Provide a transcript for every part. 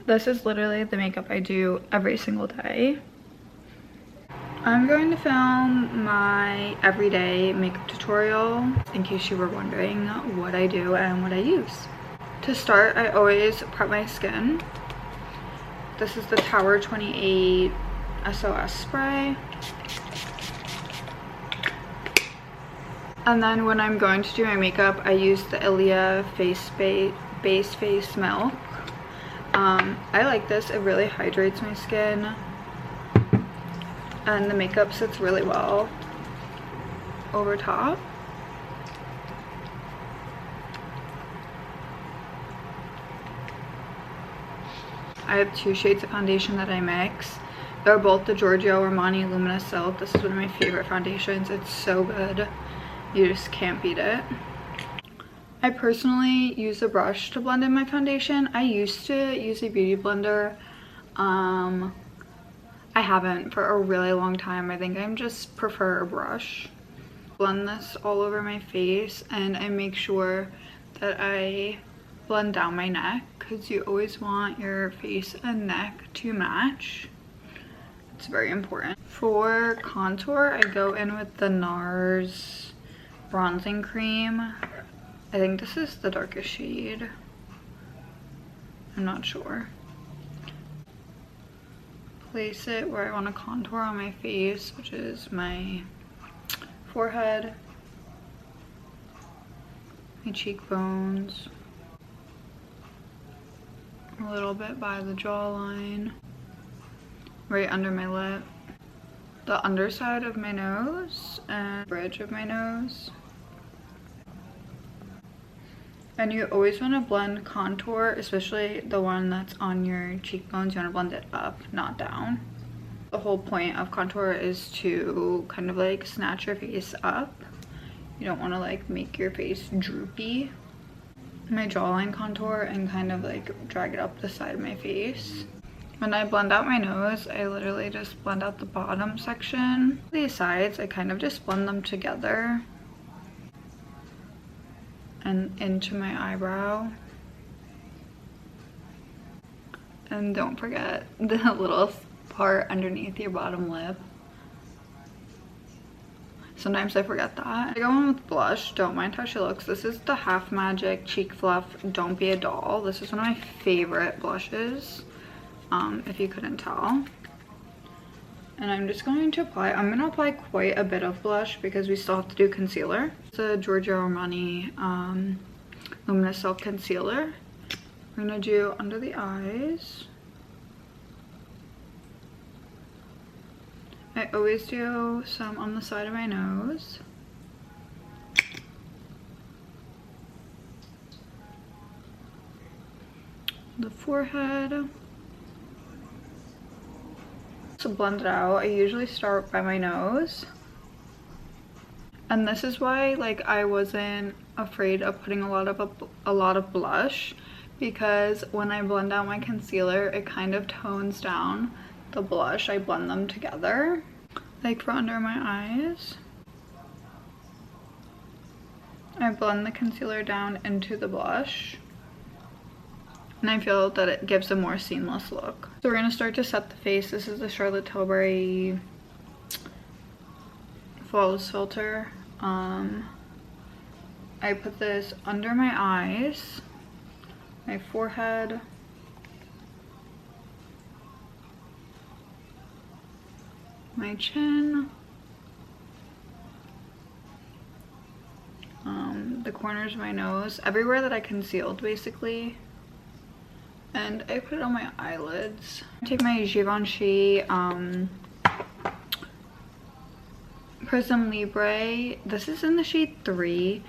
This is literally the makeup I do every single day. I'm going to film my everyday makeup tutorial in case you were wondering what I do and what I use. To start, I always prep my skin. This is the Tower 28 SOS spray. And then when I'm going to do my makeup, I use the Ilia Base Face Milk. I like this. It really hydrates my skin. And the makeup sits really well over top. I have 2 shades of foundation that I mix. They're both the Giorgio Armani Luminous Silk. This is one of my favorite foundations. It's so good. You just can't beat it. I personally use a brush to blend in my foundation. I used to use a beauty blender. I haven't for a really long time. I think I just prefer a brush. Blend this all over my face, and I make sure that I blend down my neck because you always want your face and neck to match. It's very important. For contour, I go in with the NARS bronzing cream. I think this is the darkest shade. I'm not sure. Place it where I want to contour on my face, which is my forehead, my cheekbones, a little bit by the jawline, right under my lip, the underside of my nose, and bridge of my nose. And you always want to blend contour, especially the one that's on your cheekbones. You want to blend it up, not down. The whole point of contour is to kind of like snatch your face up. You don't want to like make your face droopy. My jawline contour and kind of like drag it up the side of my face. When I blend out my nose, I literally just blend out the bottom section. These sides, I kind of just blend them together and into my eyebrow. And don't forget the little part underneath your bottom lip. Sometimes I forget that. I go in with blush. Don't mind how she looks. This is the Half Magic Cheek Fluff Don't Be a Doll. This is one of my favorite blushes, if you couldn't tell. And I'm just going to apply, I'm going to apply quite a bit of blush because we still have to do concealer. It's a Giorgio Armani Luminous Silk Concealer. We're going to do under the eyes. I always do some on the side of my nose. The forehead. To blend it out, I usually start by my nose. And this is why like I wasn't afraid of putting a lot of blush, because when I blend out my concealer, it kind of tones down the blush. I blend them together, like for under my eyes. I blend the concealer down into the blush. And I feel that it gives a more seamless look. So we're going to start to set the face. This is the Charlotte Tilbury Flawless Filter. I put this under my eyes, my forehead, my chin, the corners of my nose, everywhere that I concealed basically. And I put it on my eyelids. I take my Givenchy Prism Libre. This is in the shade 3.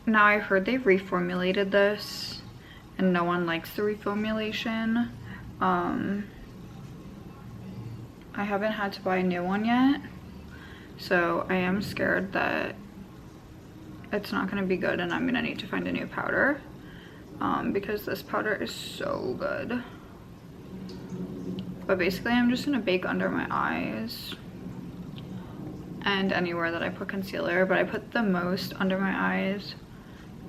Now I heard they've reformulated this and no one likes the reformulation. I haven't had to buy a new one yet, so I am scared that it's not going to be good and I'm going to need to find a new powder. Because this powder is so good. But basically I'm just going to bake under my eyes and anywhere that I put concealer, but I put the most under my eyes,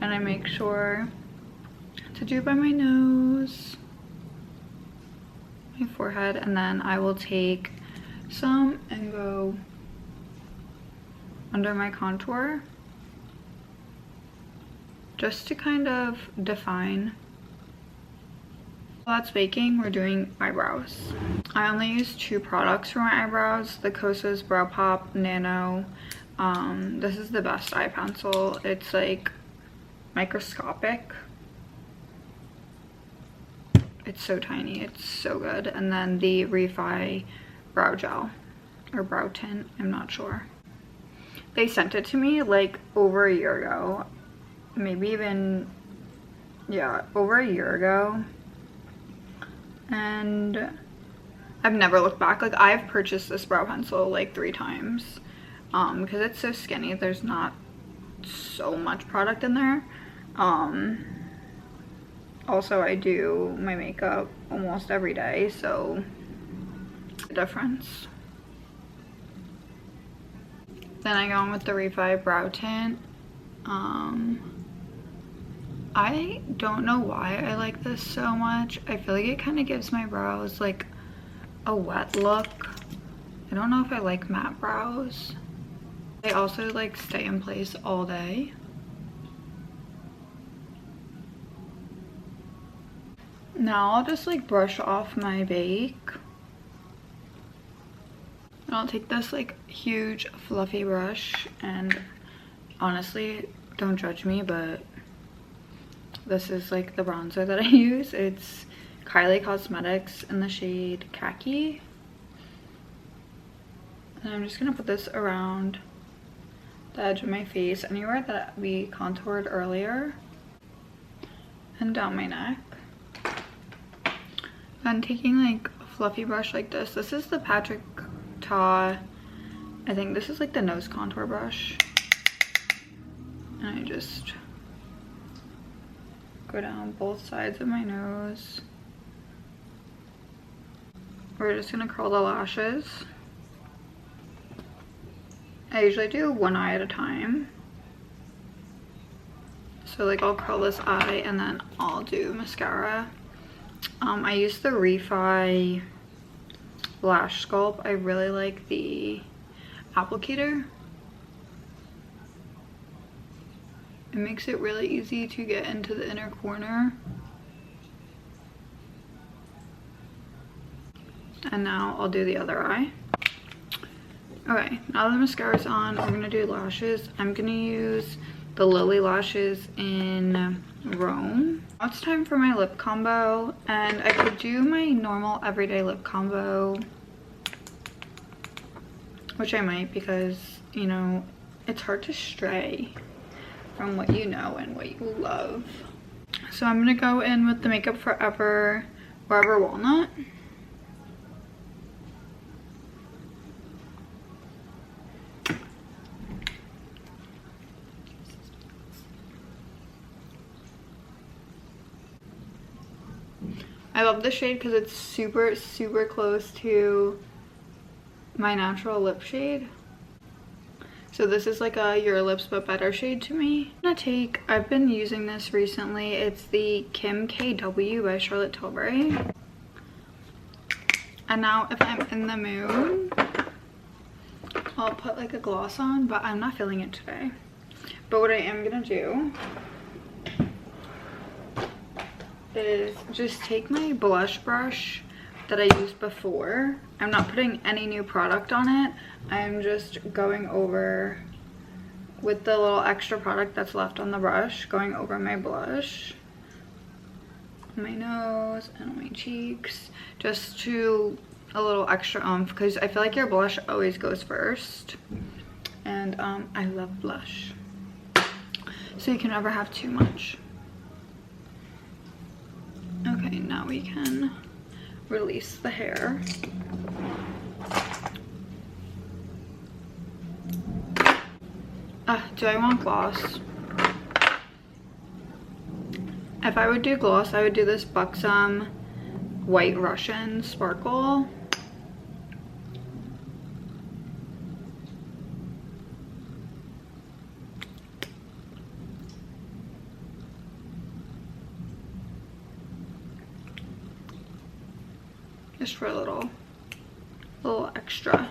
and I make sure to do by my nose. my forehead, and then I will take some and go under my contour just to kind of define. While that's baking, we're doing eyebrows. I only use 2 products for my eyebrows, the Kosas Brow Pop Nano. This is the best eye pencil. It's like microscopic. It's so tiny, it's so good. And then the Refi brow gel or brow tint, I'm not sure. They sent it to me like over a year ago, maybe even, yeah, over a year ago. And I've never looked back. Like, I've purchased this brow pencil like 3 times because it's so skinny. There's not so much product in there. Also, I do my makeup almost every day, so the difference. Then I go on with the Refi brow tint. I don't know why I like this so much. I feel like it kind of gives my brows like a wet look. I don't know if I like matte brows. They also like stay in place all day. Now I'll just like brush off my bake. And I'll take this like huge fluffy brush, and honestly, don't judge me, but this is like the bronzer that I use. It's Kylie Cosmetics in the shade Khaki. And I'm just gonna put this around the edge of my face, anywhere that we contoured earlier, and down my neck. I'm taking like a fluffy brush like this. This is the Patrick Ta, I think this is like the nose contour brush. And I just go down both sides of my nose. We're just gonna curl the lashes. I usually do one eye at a time. So like I'll curl this eye and then I'll do mascara. I use the Refi Lash Sculpt. I really like the applicator. It makes it really easy to get into the inner corner. And now I'll do the other eye. Okay, now the mascara's on, we're gonna do lashes. I'm gonna use the Lily Lashes in Rome. Now it's time for my lip combo, and I could do my normal everyday lip combo, which I might because, you know, it's hard to stray from what you know and what you love. So I'm gonna go in with the Makeup Forever Barber Walnut. I love this shade because it's super, super close to my natural lip shade. So this is like a Your Lips But Better shade to me. I've been using this recently. It's the Kim KW by Charlotte Tilbury. And now if I'm in the mood, I'll put like a gloss on, but I'm not feeling it today. But what I am gonna do is just take my blush brush that I used before. I'm not putting any new product on it. I'm just going over with the little extra product that's left on the brush, going over my blush, my nose and my cheeks, just to a little extra oomph, because I feel like your blush always goes first, and I love blush, so you can never have too much. Okay, now we can release the hair. Do I want gloss? If I would do gloss, I would do this Buxom White Russian Sparkle. just for a little extra.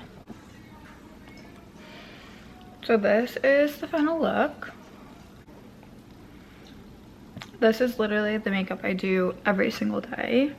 So this is the final look. This is literally the makeup I do every single day.